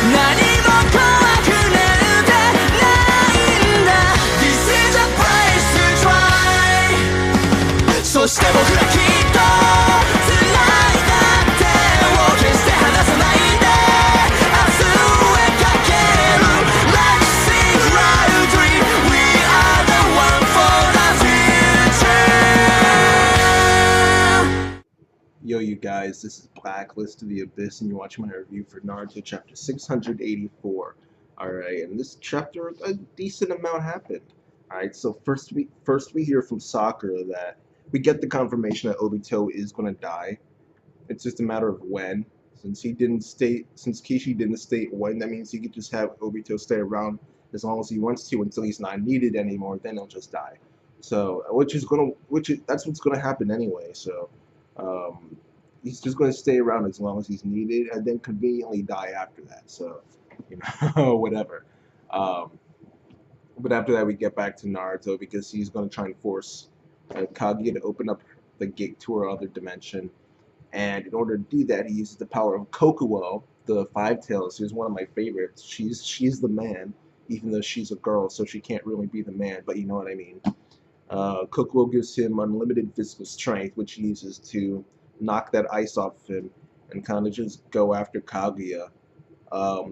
何も怖くなんてないんだ This is a place to try そして僕らきっと辛いだってを決して離さないで明日へかける Let's sing loudly We are the one for the future Yo, you guys, this is Blacklist to the Abyss, and you're watching my review for Naruto chapter 684. Alright, in this chapter, a decent amount happened. Alright, so first we hear from Sakura that we get the confirmation that Obito is gonna die. It's just a matter of when. Since Kishi didn't state when, that means he could just have Obito stay around as long as he wants to until he's not needed anymore, then he'll just die. So, that's what's gonna happen anyway, so he's just going to stay around as long as he's needed, and then conveniently die after that. So, whatever. Um, but after that, we get back to Naruto because he's going to try and force Kaguya to open up the gate to her other dimension. And in order to do that, he uses the power of Kokuo, the Five Tails, who's one of my favorites. She's the man, even though she's a girl, so she can't really be the man. But you know what I mean. Kokuo gives him unlimited physical strength, which he uses to knock that ice off him and kind of just go after Kaguya.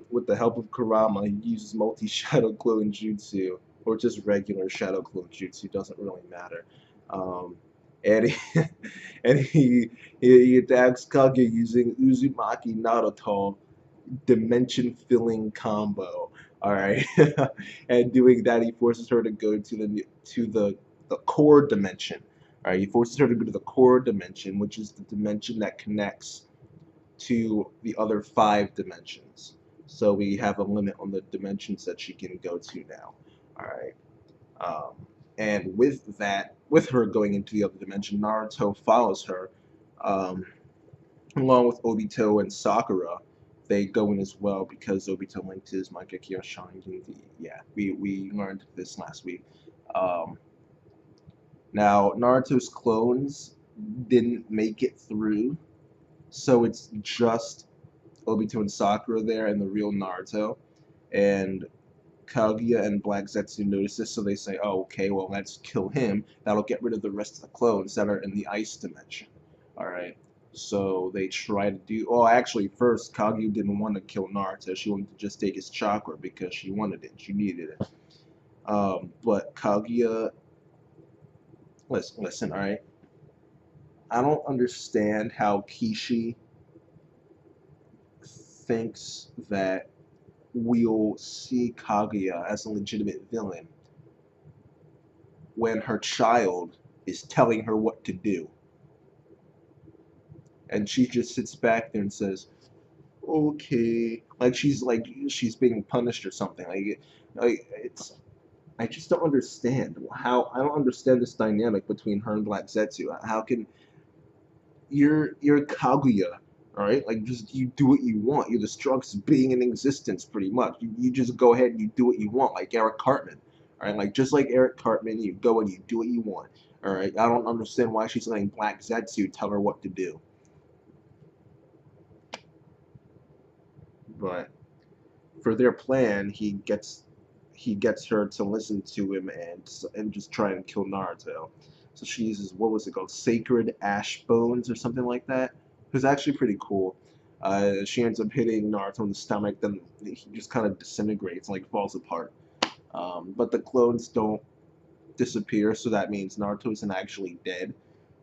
With the help of Kurama, he uses multi-shadow clone jutsu, or just regular shadow clone jutsu, doesn't really matter. And he, he attacks Kaguya using Uzumaki Naruto dimension-filling combo. Alright, and doing that, he forces her to go to the core dimension. Alright, he forces her to go to the core dimension, which is the dimension that connects to the other 5 dimensions. So we have a limit on the dimensions that she can go to now. Alright. And with that, with her going into the other dimension, Naruto follows her, along with Obito and Sakura. They go in as well because Obito linked his Mangekyo Sharingan. Yeah, we learned this last week. Now, Naruto's clones didn't make it through, so it's just Obito and Sakura there and the real Naruto. And Kaguya and Black Zetsu notice this, so they say, oh, okay, well, let's kill him. That'll get rid of the rest of the clones that are in the ice dimension. Alright, so they try to do... Oh, actually, first, Kaguya didn't want to kill Naruto. She wanted to just take his chakra because she wanted it. She needed it. But Kaguya... Listen, alright? I don't understand how Kishi thinks that we'll see Kaguya as a legitimate villain when her child is telling her what to do. And she just sits back there and says, okay, like she's being punished or something. I just don't understand I don't understand this dynamic between her and Black Zetsu. How can you're Kaguya, alright? Like, just you do what you want. You're the strongest being in existence, pretty much. You just go ahead and you do what you want, like Eric Cartman. Alright, like just like Eric Cartman, you go and you do what you want. Alright, I don't understand why she's letting Black Zetsu tell her what to do. But for their plan, he gets her to listen to him and just try and kill Naruto. So she uses, what was it called, Sacred Ash Bones or something like that. It was actually pretty cool. She ends up hitting Naruto in the stomach, then he just kind of disintegrates, like falls apart. But the clones don't disappear, so that means Naruto isn't actually dead.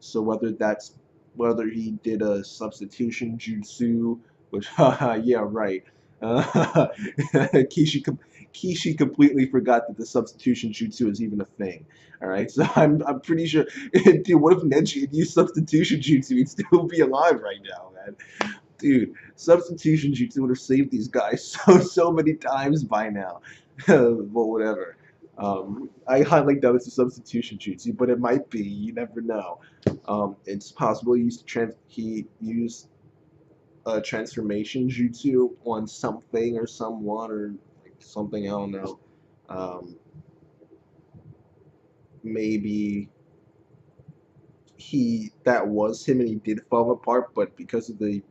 So whether he did a substitution jutsu, which yeah, right. Kishi completely forgot that the substitution jutsu is even a thing. Alright, so I'm pretty sure, dude, what if Neji had used substitution jutsu? He'd still be alive right now, man. Dude, substitution jutsu would have saved these guys so many times by now. Well, whatever. I highly doubt it's a substitution jutsu, but it might be. You never know. It's possible he used a transformation jutsu on something or someone or like something, I don't know. Maybe that was him and he did fall apart, but because of the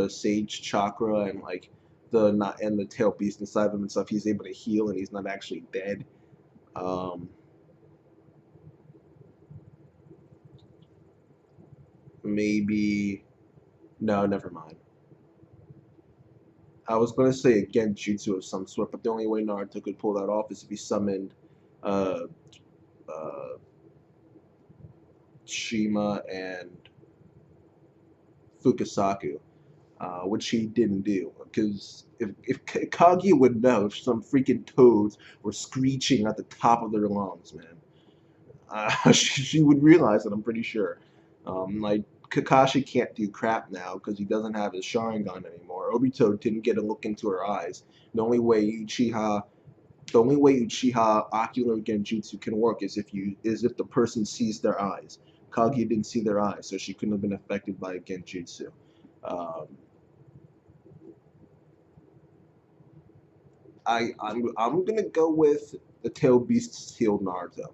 sage chakra and like the tail beast inside of him and stuff, he's able to heal and he's not actually dead. Maybe no, never mind. I was gonna say a genjutsu of some sort, but the only way Naruto could pull that off is if he summoned uh, uh, Shima and Fukasaku, which he didn't do. Because if Kaguya would know if some freaking toads were screeching at the top of their lungs, man, she would realize it, I'm pretty sure. Like, Kakashi can't do crap now because he doesn't have his Sharingan anymore. Obito didn't get a look into her eyes. The only way Uchiha ocular genjutsu can work is if the person sees their eyes. Kaguya didn't see their eyes, so she couldn't have been affected by a genjutsu. Um, I'm gonna go with the Tail Beast's healed Naruto.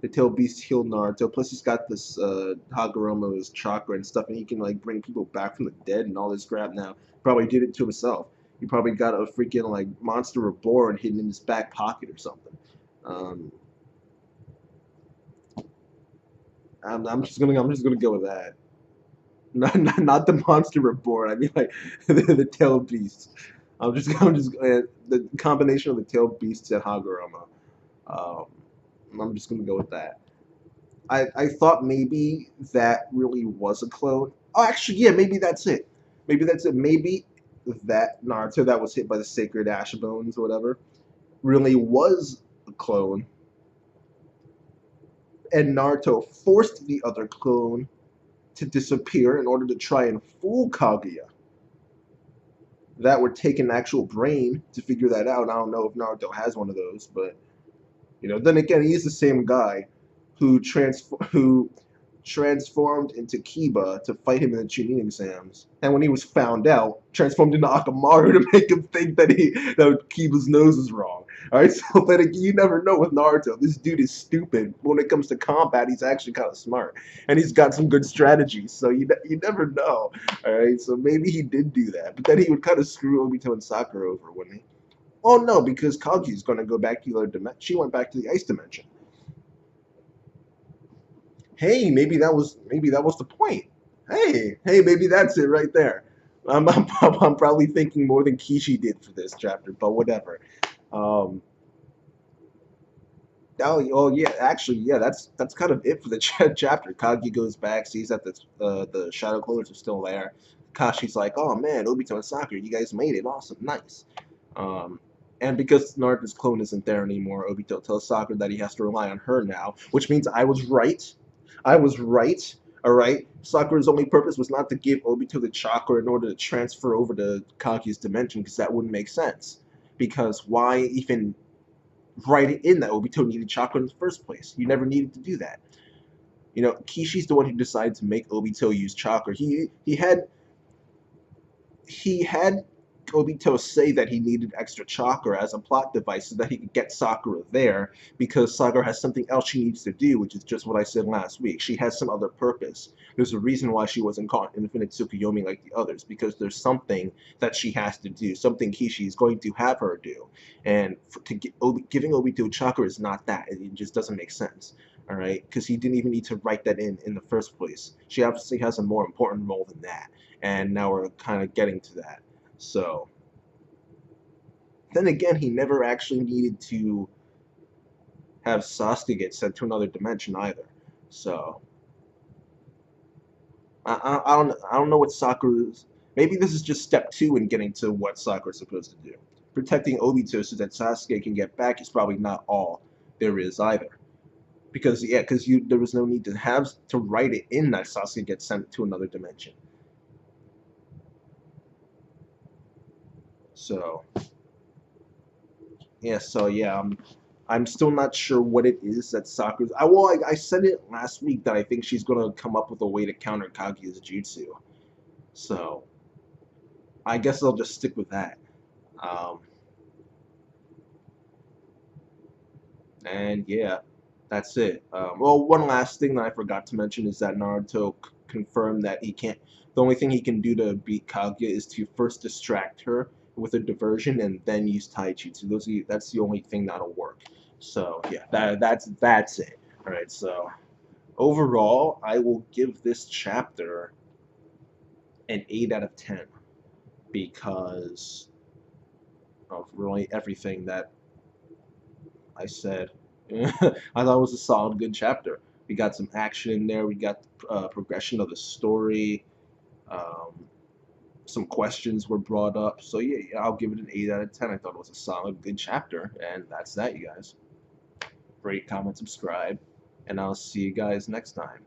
The Tail Beast healed Naruto. Plus he's got this Hagoromo's chakra and stuff, and he can like bring people back from the dead and all this crap now. Probably did it to himself. He probably got a freaking like monster reborn hidden in his back pocket or something. Um, I'm just gonna go with that. Not the monster reborn. I mean like the tail beast. The combination of the tail beasts and Hagoromo. Um, I'm just gonna go with that. I thought maybe that really was a clone. Oh, actually, yeah, maybe that's it. Maybe that's it. Maybe that Naruto that was hit by the sacred ash bones or whatever really was a clone, and Naruto forced the other clone to disappear in order to try and fool Kaguya. That would take an actual brain to figure that out. I don't know if Naruto has one of those, but then again, he is the same guy who transformed into Kiba to fight him in the Chunin exams, and when he was found out, transformed into Akamaru to make him think that Kiba's nose is wrong. All right, so but you never know with Naruto. This dude is stupid. When it comes to combat, he's actually kind of smart, and he's got some good strategies. So you never know. All right, so maybe he did do that, but then he would kind of screw Obito and Sakura over, wouldn't he? Oh no, because Kaguya's going to go back to the other dimension. She went back to the ice dimension. Hey, maybe that was the point. Hey, maybe that's it right there. I'm probably thinking more than Kishi did for this chapter, but whatever. Um, oh yeah, actually, yeah, that's kind of it for the chapter. Kagi goes back, sees that the shadow clones are still there. Kashi's like, oh man, Obito and Sakura, you guys made it, awesome, nice. Um, and because Naruto's clone isn't there anymore, Obito tells Sakura that he has to rely on her now, which means I was right. I was right. All right. Sakura's only purpose was not to give Obito the chakra in order to transfer over to Kaguya's dimension, because that wouldn't make sense. Because why even write it in that Obito needed chakra in the first place? You never needed to do that. Kishi's the one who decided to make Obito use chakra. He had Obito say that he needed extra chakra as a plot device so that he could get Sakura there, because Sakura has something else she needs to do, which is just what I said last week. She has some other purpose. There's a reason why she wasn't caught in Infinite Tsukuyomi like the others, because there's something that she has to do, something Kishi is going to have her do. And giving Obito chakra is not that. It just doesn't make sense. All right, because he didn't even need to write that in the first place. She obviously has a more important role than that, and now we're kind of getting to that. So, then again, he never actually needed to have Sasuke get sent to another dimension either. So, I don't know what Sakura's. Maybe this is just step 2 in getting to what Sakura's supposed to do. Protecting Obito so that Sasuke can get back is probably not all there is either. Because there was no need to write it in that Sasuke gets sent to another dimension. So yeah, I'm still not sure what it is that Sakura's. I said it last week that I think she's gonna come up with a way to counter Kaguya's jutsu. So I guess I'll just stick with that. Um, and yeah, that's it. Well, one last thing that I forgot to mention is that Naruto confirmed that he can't. The only thing he can do to beat Kaguya is to first distract her with a diversion and then use taijutsu. That's the only thing that'll work. So yeah, that's it. All right. So overall, I will give this chapter an 8 out of 10 because of really everything that I said. I thought it was a solid, good chapter. We got some action in there. We got progression of the story. Um, some questions were brought up. So yeah, I'll give it an 8 out of 10. I thought it was a solid, good chapter. And that's that, you guys. Rate, comment, subscribe. And I'll see you guys next time.